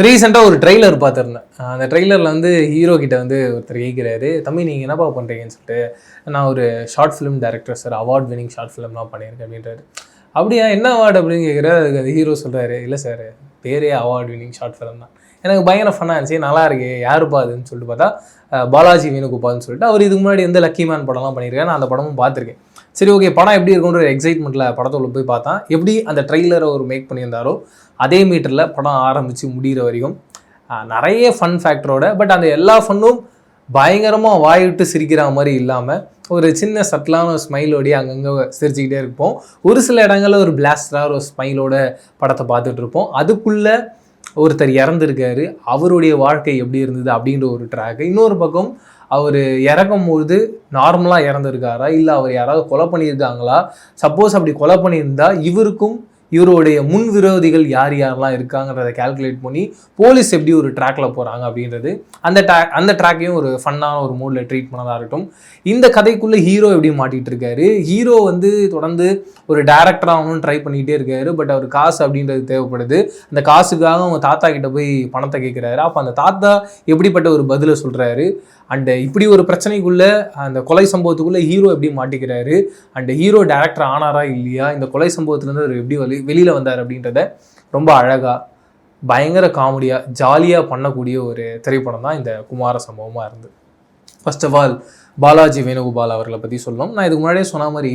ரீசெண்டாக ஒரு ட்ரெய்லர் பார்த்துருந்தேன். அந்த ட்ரெய்லரில் வந்து ஹீரோ கிட்ட வந்து ஒருத்தர் கேட்குறாரு, தம்பி நீங்கள் என்னப்பா பண்ணுறீங்கன்னு சொல்லிட்டு. நான் ஒரு short film director sir, award winning short ஃபிலிம்லாம் பண்ணியிருக்கேன் அப்படின்றாரு. அப்படியா, என்ன அவார்டு அப்படின்னு கேட்குறாரு. அதுக்கு அந்த ஹீரோ சொல்கிறாரு, இல்லை சார் பேரே அவார்ட் வினிங் ஷார்ட் ஃபிலிம் தான். எனக்கு பயங்கர ஃபன்னாக இருந்துச்சு, நல்லா இருக்கு, யாருப்பா அதுன்னு சொல்லிட்டு பார்த்தா பாலாஜி வேணுகோபால்னு சொல்லிட்டு அவர் இதுக்கு முன்னாடி வந்து லக்கி மேன் படம்லாம் பண்ணியிருக்கேன். நான் அந்த படமும் பார்த்துருக்கேன். சரி ஓகே, படம் எப்படி இருக்குன்ற ஒரு எக்ஸைட்மெண்ட்டில் படத்தோட போய் பார்த்தா எப்படி அந்த ட்ரெய்லரை ஒரு மேக் பண்ணியிருந்தாரோ அதே மீட்டரில் படம் ஆரம்பித்து முடிகிற வரைக்கும் நிறைய ஃபன் ஃபேக்டரோட, பட் அந்த எல்லா ஃபன்னும் பயங்கரமாக வாய் விட்டு சிரிக்கிற மாதிரி இல்லாமல் ஒரு சின்ன சட்டிலான ஒரு ஸ்மைலோடைய அங்கங்கே சிரிச்சுக்கிட்டே இருப்போம். ஒரு சில இடங்களில் ஒரு பிளாஸ்டராக ஒரு ஸ்மைலோட படத்தை பார்த்துட்டு இருப்போம். அதுக்குள்ளே ஒருத்தர் இறந்துருக்காரு, அவருடைய வாழ்க்கை எப்படி இருந்தது அப்படின்ற ஒரு ட்ராக்கு. இன்னொரு பக்கம் அவர் இறக்கும்போது நார்மலாக இறந்துருக்காரா, இல்லை அவர் யாராவது கொலை பண்ணியிருக்காங்களா, சப்போஸ் அப்படி கொலை பண்ணியிருந்தா இவருக்கும் இவருடைய முன் விரோதிகள் யார் யாரெல்லாம் இருக்காங்கிறத கால்குலேட் பண்ணி போலீஸ் எப்படி ஒரு ட்ராக்ல போகிறாங்க அப்படின்றது அந்த ட்ராக்கையும் ஒரு ஃபன்னான ஒரு மூடில் ட்ரீட் பண்ணதாக இருக்கட்டும். இந்த கதைக்குள்ளே ஹீரோ எப்படி மாட்டிகிட்டு இருக்காரு. ஹீரோ வந்து தொடர்ந்து ஒரு டேரக்டர் ஆகணும்னு ட்ரை பண்ணிகிட்டே இருக்காரு. பட் அவர் காசு அப்படின்றது தேவைப்படுது. அந்த காசுக்காக அவங்க தாத்தா கிட்ட போய் பணத்தை கேட்குறாரு. அப்போ அந்த தாத்தா எப்படிப்பட்ட ஒரு பதிலை சொல்கிறாரு, அண்ட் இப்படி ஒரு பிரச்சனைக்குள்ளே அந்த கொலை சம்பவத்துக்குள்ளே ஹீரோ எப்படி மாட்டிக்கிறாரு, அண்ட் ஹீரோ டேரக்டர் ஆனாரா இல்லையா, இந்த கொலை சம்பவத்துலேருந்து அவர் எப்படி வெளியில் வந்தார் அப்படின்றத ரொம்ப அழகாக பயங்கர காமெடியாக ஜாலியாக பண்ணக்கூடிய ஒரு திரைப்படம் தான் இந்த குமார சம்பவமாக இருந்தது. First of all Balaji Venugopal அவர்களை பற்றி சொல்லணும். நான் இதுக்கு முன்னாடியே சொன்ன மாதிரி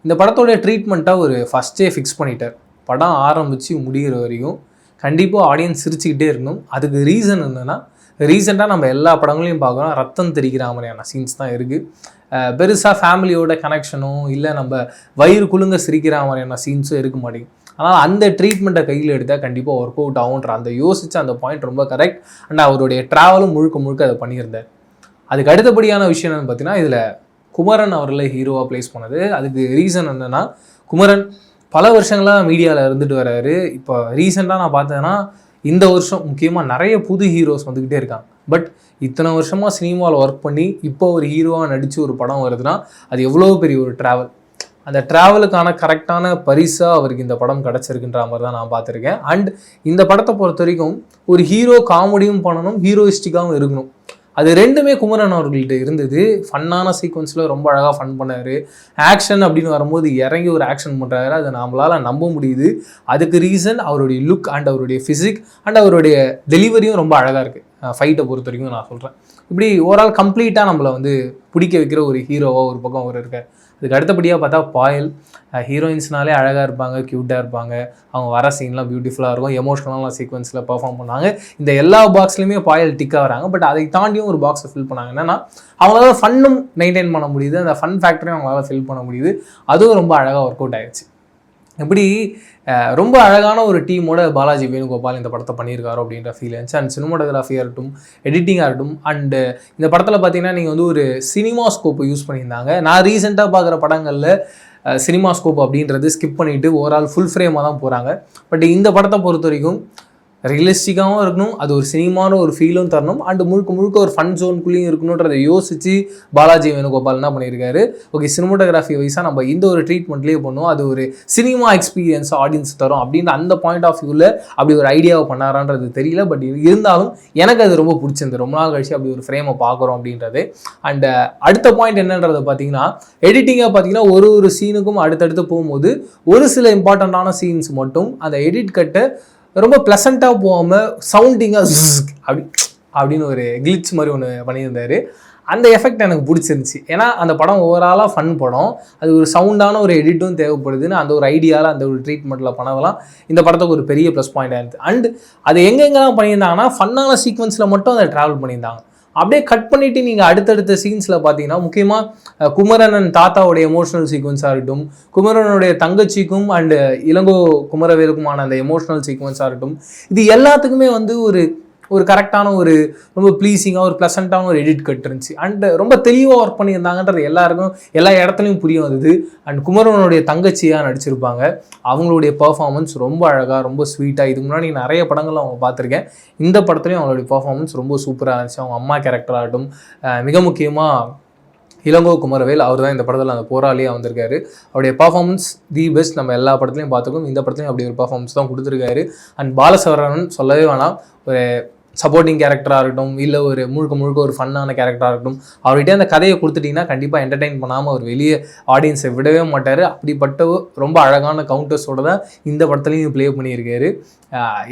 இந்த படத்தோடைய ட்ரீட்மெண்ட்டாக ஒரு ஃபஸ்ட்டே ஃபிக்ஸ் பண்ணிட்டார். படம் ஆரம்பித்து முடிகிற வரையும் கண்டிப்பாக ஆடியன்ஸ் சிரிச்சுக்கிட்டே இருக்கணும். அதுக்கு ரீசன் என்னென்னா, ரீசெண்டாக நம்ம எல்லா படங்களையும் பார்க்குறோம், ரத்தம் தெரிக்கிற மாதிரியான சீன்ஸ் தான் இருக்குது. பெருசாக ஃபேமிலியோட கனெக்ஷனும் இல்லை நம்ம வயிறு குலுங்க சிரிக்கிற மாதிரியான சீன்ஸும் இருக்க மாட்டேங்குது. ஆனால் அந்த ட்ரீட்மெண்ட்டை கையில் எடுத்தால் கண்டிப்பாக ஒர்க் அவுட் ஆகுன்ற அந்த யோசித்த அந்த பாயிண்ட் ரொம்ப கரெக்ட். அண்ட் அவருடைய ட்ராவலும் முழுக்க அதை பண்ணியிருந்தார். அதுக்கு அடுத்தபடியான விஷயம் என்னென்னு பார்த்தீங்கன்னா, இதில் குமரன் அவர்களை ஹீரோவாக ப்ளேஸ் பண்ணது. அதுக்கு ரீசன் என்னென்னா, குமரன் பல வருஷங்களாக மீடியாவில் இருந்துட்டு வர்றாரு. இப்போ ரீசெண்டாக நான் பார்த்தேன்னா இந்த வருஷம் முக்கியமாக நிறைய புது ஹீரோஸ் வந்துக்கிட்டே இருக்காங்க. பட் இத்தனை வருஷமாக சினிமாவில் ஒர்க் பண்ணி இப்போ ஒரு ஹீரோவாக நடித்து ஒரு படம் வருதுன்னா அது எவ்வளோ பெரிய ஒரு ட்ராவல். அந்த ட்ராவலுக்கான கரெக்டான பரிசாக அவருக்கு இந்த படம் கிடச்சிருக்குன்ற மாதிரி தான் நான் பார்த்துருக்கேன். அண்ட் இந்த படத்தை பொறுத்த வரைக்கும் ஒரு ஹீரோ காமெடியும் பண்ணணும், ஹீரோயிஸ்டிக்காகவும் இருக்கணும். அது ரெண்டுமே குமரன் அவர்கள்ட்ட இருந்தது. ஃபன்னான சீக்வன்ஸில் ரொம்ப அழகாக ஃபன் பண்ணார். ஆக்ஷன் அப்படின்னு வரும்போது இறங்கி ஒரு ஆக்ஷன் பண்ணுறாரு, அதை நம்மளால் நம்ப முடியுது. அதுக்கு ரீசன் அவருடைய லுக் அண்ட் அவருடைய ஃபிசிக் அண்ட் அவருடைய டெலிவரியும் ரொம்ப அழகாக இருக்குது. ஃபைட்டை பொறுத்த வரைக்கும் நான் சொல்கிறேன். இப்படி ஓவரால் கம்ப்ளீட்டாக நம்மளை வந்து பிடிக்க வைக்கிற ஒரு ஹீரோவாக ஒரு பக்கம் அவர் இருக்கார். அதுக்கு அடுத்தபடியாக பார்த்தா பாயல். ஹீரோயின்ஸ்னாலே அழகாக இருப்பாங்க, க்யூட்டாக இருப்பாங்க, அவங்க வர சீன்லாம் பியூட்டிஃபுல்லாக இருக்கும், எமோஷ்னலான சீக்வன்ஸில் பர்ஃபார்ம் பண்ணாங்க. இந்த எல்லா பாக்ஸ்லையுமே பாயல் டிக்காக வராங்க. பட் அதை தாண்டியும் ஒரு பாக்ஸை ஃபில் பண்ணாங்க. என்னென்னா அவங்களால ஃபன்னும் மெயின்டைன் பண்ண முடியுது, அந்த ஃபன் ஃபேக்டரையும் அவங்களால ஃபில் பண்ண முடியுது. அதுவும் ரொம்ப அழகாக ஒர்க் அவுட் ஆயிடுச்சு. இப்படி ரொம்ப அழகான ஒரு டீமோட பாலாஜி வேணுகோபால் இந்த படத்தை பண்ணியிருக்காரோ அப்படின்ற ஃபீல் இருந்துச்சு. அண்ட் சினிமாட்டோகிராஃபியாக இருக்கட்டும், எடிட்டிங்காக இருக்கட்டும். அண்டு இந்த படத்தில் பார்த்தீங்கன்னா நீங்கள் வந்து ஒரு சினிமா ஸ்கோப்பை யூஸ் பண்ணியிருந்தாங்க. நான் ரீசெண்டாக பார்க்குற படங்களில் சினிமா ஸ்கோப் அப்படின்றது ஸ்கிப் பண்ணிவிட்டு ஓவரால் ஃபுல் ஃப்ரேமாக தான் போகிறாங்க. பட் இந்த படத்தை பொறுத்த வரைக்கும் ரியலிஸ்டிக்காகவும் இருக்கணும், அது ஒரு சினிமான ஒரு ஃபீலும் தரணும், அண்டு முழுக்க ஒரு ஃபன் ஜோனுக்குள்ளேயும் இருக்கணுன்றதை யோசித்து பாலாஜி வேணுகோபால் என்ன பண்ணியிருக்காரு, ஓகே சினிமாட்டோகிராஃபி வைஸாக நம்ம இந்த ஒரு ட்ரீட்மெண்ட்லேயே பண்ணுவோம், அது ஒரு சினிமா எக்ஸ்பீரியன்ஸ் ஆடியன்ஸ் தரும் அப்படின்ற அந்த பாயிண்ட் ஆஃப் வியூவில் அப்படி ஒரு ஐடியாவை பண்ணாரான்றது தெரியல. பட் இருந்தாலும் எனக்கு அது ரொம்ப பிடிச்சிருந்து. ரொம்ப நாள் கழிச்சு அப்படி ஒரு ஃப்ரேமை பார்க்குறோம் அப்படின்றது. அண்ட் அடுத்த பாயிண்ட் என்னன்றதை பார்த்தீங்கன்னா, எடிட்டிங்காக பார்த்தீங்கன்னா ஒரு சீனுக்கும் அடுத்தடுத்து போகும்போது ஒரு சில இம்பார்ட்டண்ட்டான சீன்ஸ் மட்டும் அந்த எடிட் கட்டை ரொம்ப ப்ளசண்ட்டாக போகாமல் சவுண்டிங்காக அப்படின்னு ஒரு கிளிச் மாதிரி ஒன்று பண்ணியிருந்தார். அந்த எஃபெக்ட் எனக்கு பிடிச்சிருந்துச்சி. ஏன்னா அந்த படம் ஓவராலாக ஃபன் படம், அது ஒரு சவுண்டான ஒரு எடிட்டும் தேவைப்படுதுன்னு அந்த ஒரு ஐடியாவில் அந்த ஒரு ட்ரீட்மெண்ட்டில் பண்ணதெல்லாம் இந்த படத்துக்கு ஒரு பெரிய ப்ளஸ் பாயிண்டாக இருந்துச்சு. அண்ட் அது எங்கெங்கெல்லாம் பண்ணியிருந்தாங்கன்னா ஃபன்னான சீக்வன்ஸில் மட்டும் அதை ட்ராவல் பண்ணியிருந்தாங்க. அப்படியே கட் பண்ணிவிட்டு நீங்கள் அடுத்தடுத்த சீன்ஸில் பார்த்தீங்கன்னா முக்கியமாக குமரன் தாத்தாவுடைய எமோஷனல் சீக்வன்ஸாக இருக்கட்டும், குமரனுடைய தங்கச்சிக்கும் அண்டு இளங்கோ குமரவேலுக்குமான அந்த எமோஷனல் சீக்வன்ஸாக இருக்கட்டும், இது எல்லாத்துக்குமே வந்து ஒரு கரெக்டான ஒரு ரொம்ப ப்ளீஸிங்காக ஒரு ப்ளசண்ட்டான ஒரு எடிட் கட் இருந்துச்சு. அண்ட் ரொம்ப தெளிவாக ஒர்க் பண்ணியிருந்தாங்கன்றது எல்லாருக்கும் எல்லா இடத்துலையும் புரிய வந்தது. அண்ட் குமரனுடைய தங்கச்சியாக நடிச்சிருப்பாங்க, அவங்களுடைய பர்ஃபார்மன்ஸ் ரொம்ப அழகாக ரொம்ப ஸ்வீட்டாக. இதுக்கு முன்னாடி நிறைய படங்கள் அவங்க பார்த்துருக்கேன். இந்த படத்துலையும் அவங்களுடைய பர்ஃபார்மன்ஸ் ரொம்ப சூப்பராக இருந்துச்சு. அவங்க அம்மா கேரக்டராகட்டும், மிக முக்கியமாக இளங்கோ குமரவேல். அவர் தான் இந்த படத்தில் அந்த போராளியாக வந்திருக்காரு. அவருடைய பர்ஃபார்மன்ஸ் தி பெஸ்ட். நம்ம எல்லா படத்துலையும் பார்த்துக்கோம், இந்த படத்துலையும் அப்படி ஒரு பர்ஃபார்மன்ஸ் தான் கொடுத்துருக்காரு. அண்ட் பாலசரவணன் சொல்லவே வேணாம், ஒரு சப்போர்ட்டிங் கேரக்டராக இருக்கட்டும், இல்லை ஒரு முழுக்க ஒரு ஃபன்னான கேரக்டராக இருக்கட்டும், அவர்கிட்ட அந்த கதையை கொடுத்துட்டிங்கன்னா கண்டிப்பாக என்டர்டெயின் பண்ணாமல் அவர் வெளியே ஆடியன்ஸை விடவே மாட்டார். அப்படிப்பட்ட ரொம்ப அழகான கவுண்டர்ஸோடு தான் இந்த படத்துலையும் ப்ளே பண்ணியிருக்காரு.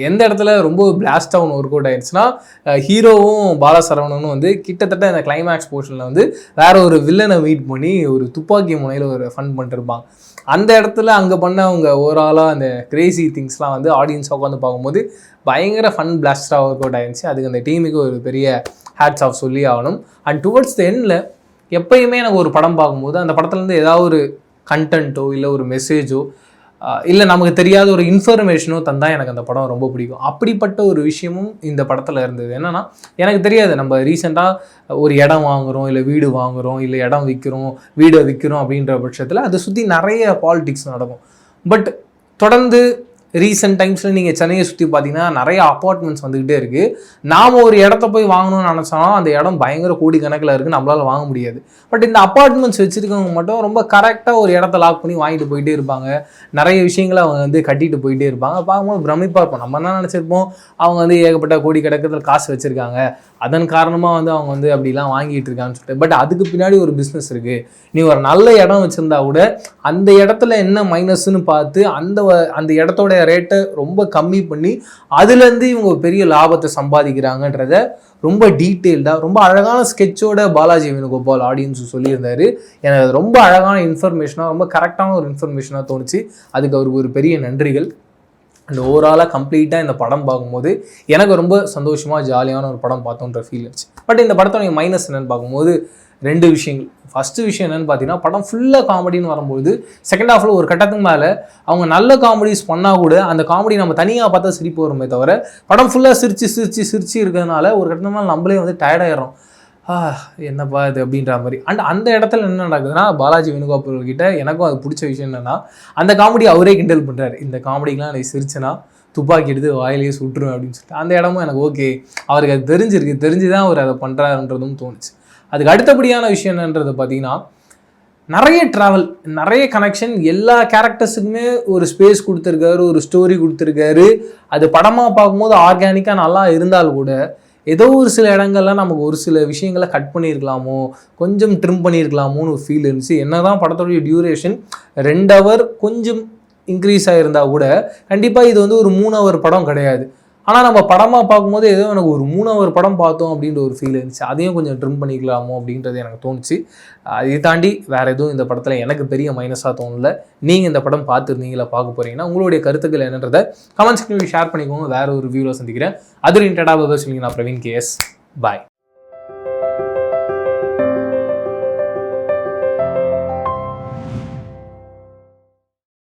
எந்த இடத்துல ரொம்ப பிளாஸ்டாக ஒன்று ஒர்க் அவுட் ஆயிடுச்சுன்னா, ஹீரோவும் பாலசரவணனும் வந்து கிட்டத்தட்ட இந்த கிளைமேக்ஸ் போர்ஷனில் வந்து வேற ஒரு வில்லனை மீட் பண்ணி ஒரு துப்பாக்கி முனையில் ஒரு ஃபன் பண்ணிட்டுருப்பாங்க. அந்த இடத்துல அங்கே பண்ண அவங்க ஓவராலாக அந்த கிரேசி திங்ஸ்லாம் வந்து ஆடியன்ஸாக உட்காந்து பார்க்கும்போது பயங்கர ஃபன் பிளாஸ்டாக ஒர்க் அவுட் ஆகிடுச்சு. அதுக்கு அந்த டீமுக்கு ஒரு பெரிய ஹேட்ஸ் ஆஃப் சொல்லி ஆகணும். அண்ட் டுவர்ட்ஸ் த எண்டில் எப்பயுமே எனக்கு ஒரு படம் பார்க்கும்போது அந்த படத்துலேருந்து ஏதாவது ஒரு கண்டென்ட்டோ இல்லை ஒரு மெசேஜோ இல்லை நமக்கு தெரியாத ஒரு இன்ஃபர்மேஷனோ தந்தால் எனக்கு அந்த படம் ரொம்ப பிடிக்கும். அப்படிப்பட்ட ஒரு விஷயமும் இந்த படத்தில் இருந்தது. என்னென்னா, எனக்கு தெரியாது, நம்ம ரீசெண்டாக ஒரு இடம் வாங்குகிறோம், இல்லை வீடு வாங்குகிறோம், இல்லை இடம் விற்கிறோம், வீடை விற்கிறோம் அப்படின்ற பட்சத்தில் அதை சுற்றி நிறைய பாலிடிக்ஸ் நடக்கும். பட் தொடர்ந்து ரீசெண்ட் டைம்ஸில் நீங்கள் சென்னையை சுற்றி பார்த்தீங்கன்னா நிறைய அப்பார்ட்மெண்ட்ஸ் வந்துக்கிட்டே இருக்குது. நாம் ஒரு இடத்த போய் வாங்கணும்னு நினச்சாலும் அந்த இடம் பயங்கர கோடி கணக்கில் இருக்குது, நம்மளால் வாங்க முடியாது. பட் இந்த அப்பார்ட்மெண்ட்ஸ் வச்சுருக்கவங்க மட்டும் ரொம்ப கரெக்டாக ஒரு இடத்த லாக் பண்ணி வாங்கிட்டு போயிட்டே இருப்பாங்க. நிறைய விஷயங்களை அவங்க வந்து கட்டிட்டு போயிட்டே இருப்பாங்க. பார்க்கும்போது பிரமிப்பாக இருப்போம். நம்ம என்ன நினச்சிருப்போம், அவங்க வந்து ஏகப்பட்ட கோடி கணக்கில் காசு வச்சுருக்காங்க, அதன் காரணமாக வந்து அவங்க வந்து அப்படிலாம் வாங்கிட்டு இருக்காங்கன்னு சொல்லிட்டு. பட் அதுக்கு பின்னாடி ஒரு பிஸ்னஸ் இருக்குது. நீ ஒரு நல்ல இடம் வச்சுருந்தா கூட அந்த இடத்துல என்ன மைனஸ்ன்னு பார்த்து அந்த இடத்தோட ரேட்டை ரொம்ப கம்மி பண்ணி அதுலேருந்து இவங்க பெரிய லாபத்தை சம்பாதிக்கிறாங்கன்றத ரொம்ப டீட்டெயில்டாக ரொம்ப அழகான ஸ்கெட்சோட பாலாஜி வேணுகோபால் ஆடியன்ஸு சொல்லியிருந்தாரு. எனக்கு அது ரொம்ப அழகான இன்ஃபர்மேஷனாக, ரொம்ப கரெக்டான ஒரு இன்ஃபர்மேஷனாக தோணுச்சு. அதுக்கு அவருக்கு ஒரு பெரிய நன்றிகள். அண்ட் ஓவராலாக கம்ப்ளீட்டாக இந்த படம் பார்க்கும்போது எனக்கு ரொம்ப சந்தோஷமாக ஜாலியான ஒரு படம் பார்த்தோன்ற ஃபீல் இருந்துச்சு. பட் இந்த படத்தோட மைனஸ் என்னென்னு பார்க்கும்போது 2 விஷயங்கள். ஃபஸ்ட்டு விஷயம் என்னென்னு பார்த்தீங்கன்னா, படம் ஃபுல்லாக காமெடின்னு வரும்போது செகண்ட் ஹாஃபில் ஒரு கட்டத்துக்கு மேலே அவங்க நல்ல காமெடிஸ் பண்ணால் கூட அந்த காமெடி நம்ம தனியாக பார்த்தா சிரிப்பு வருமே தவிர, படம் ஃபுல்லாக சிரிச்சு இருக்கிறதுனால ஒரு கட்டத்துக்கு மேலே நம்மளே வந்து டயர்டாயிடும். என்னப்பா இது அப்படின்ற மாதிரி. அண்ட் அந்த இடத்துல என்ன நடக்குதுன்னா, பாலாஜி வேணுகோபால் கிட்ட எனக்கும் அது பிடிச்ச விஷயம் என்னென்னா, அந்த காமெடி அவரே கிண்டல் பண்ணுறாரு. இந்த காமெடிக்கெலாம் நீ சிரிச்சுனா துப்பாக்கி எடுத்து வாயிலேயே சுட்டுருவேன் அப்படின்னு சொல்லிட்டு. அந்த இடமும் எனக்கு ஓகே, அவருக்கு அது தெரிஞ்சு தான் அவர் அதை பண்ணுறாருன்றதும் தோணுச்சு. அதுக்கு அடுத்தபடியான விஷயம் என்னன்றது பார்த்தீங்கன்னா, நிறைய ட்ராவல், நிறைய கனெக்ஷன், எல்லா கேரக்டர்ஸுக்குமே ஒரு ஸ்பேஸ் கொடுத்துருக்காரு, ஒரு ஸ்டோரி கொடுத்துருக்காரு. அது படமாக பார்க்கும்போது ஆர்கானிக்காக நல்லா இருந்தால் கூட ஏதோ ஒரு சில இடங்கள்லாம் நமக்கு ஒரு சில விஷயங்களை கட் பண்ணியிருக்கலாமோ, கொஞ்சம் ட்ரிம் பண்ணியிருக்கலாமோன்னு ஒரு ஃபீல் இருந்துச்சு. என்ன தான் படத்தோடைய டியூரேஷன் 2 hour கொஞ்சம் இன்க்ரீஸ் ஆகிருந்தால் கூட கண்டிப்பாக இது வந்து ஒரு 3 hour படம் கிடையாது. ஆனால் நம்ம படமாக பார்க்கும்போது ஏதோ எனக்கு ஒரு 3 hour படம் பார்த்தோம் அப்படின்ற ஒரு ஃபீல் இருந்துச்சு. அதையும் கொஞ்சம் ட்ரிம் பண்ணிக்கலாமோ அப்படின்றது எனக்கு தோணுச்சு. இதை தாண்டி வேறு எதுவும் இந்த படத்தில் எனக்கு பெரிய மைனஸாக தோணலை. நீங்கள் இந்த படம் பார்த்துருந்தீங்களா, பார்க்க போகிறீங்கன்னா உங்களுடைய கருத்துக்கள் என்னன்றதை கமெண்ட் செக்ஷனில் ஷேர் பண்ணிக்கோங்க. வேறு ஒரு ரிவ்யூவில் சந்திக்கிறேன். அது ரிலேட்டடாக சொல்லிங்க. நான் பிரவீன் KS. பாய்.